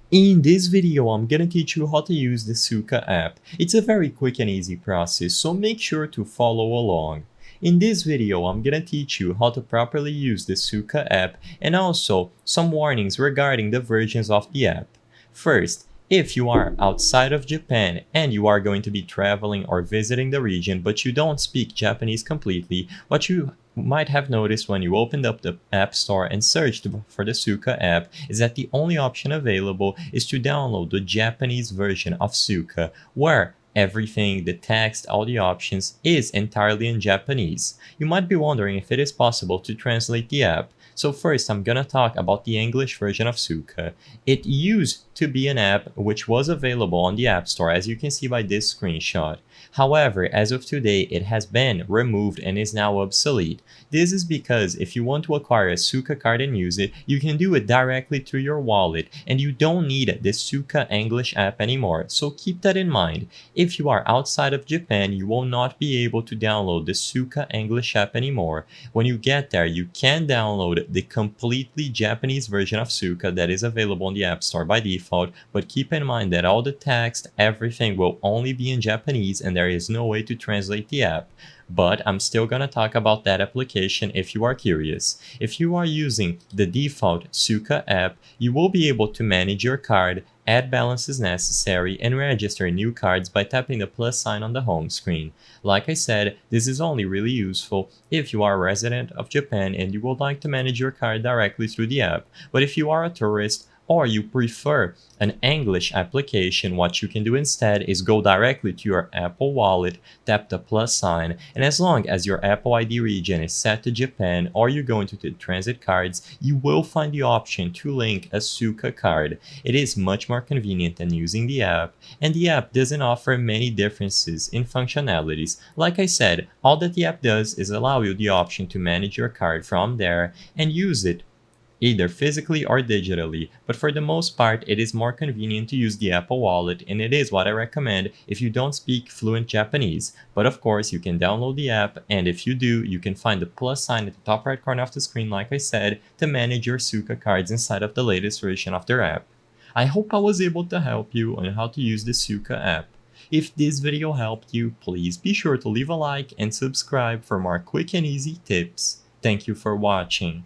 In this video, I'm gonna teach you how to use the Suica app. It's a very quick and easy process, so make sure to follow along. In this video, I'm gonna teach you how to properly use the Suica app and also some warnings regarding the versions of the app. First, if you are outside of Japan and you are going to be traveling or visiting the region but you don't speak Japanese completely, what you might have noticed when you opened up the App Store and searched for the Suica app is that the only option available is to download the Japanese version of Suica, where everything, the text, all the options is entirely in Japanese. You might be wondering if it is possible to translate the app. So first, I'm gonna talk about the English version of Suica. It used to be an app which was available on the App Store, as you can see by this screenshot. However, as of today, it has been removed and is now obsolete. This is because if you want to acquire a Suica card and use it, you can do it directly through your wallet, and you don't need the Suica English app anymore, so keep that in mind. If you are outside of Japan, you will not be able to download the Suica English app anymore. When you get there, you can download the completely Japanese version of Suica that is available in the App Store by default, but keep in mind that all the text, everything will only be in Japanese and there is no way to translate the app. But I'm still gonna talk about that application if you are curious. If you are using the default Suica app, you will be able to manage your card, add balances necessary, and register new cards by tapping the plus sign on the home screen. Like I said, this is only really useful if you are a resident of Japan and you would like to manage your card directly through the app. But if you are a tourist, or you prefer an English application, what you can do instead is go directly to your Apple Wallet, tap the plus sign, and as long as your Apple ID region is set to Japan or you go into the transit cards, you will find the option to link a Suica card. It is much more convenient than using the app, and the app doesn't offer many differences in functionalities. Like I said, all that the app does is allow you the option to manage your card from there and use it either physically or digitally, but for the most part it is more convenient to use the Apple Wallet, and it is what I recommend if you don't speak fluent Japanese. But of course you can download the app, and if you do, you can find the plus sign at the top right corner of the screen, like I said, to manage your Suica cards inside of the latest version of their app. I hope I was able to help you on how to use the Suica app. If this video helped you, please be sure to leave a like and subscribe for more quick and easy tips. Thank you for watching.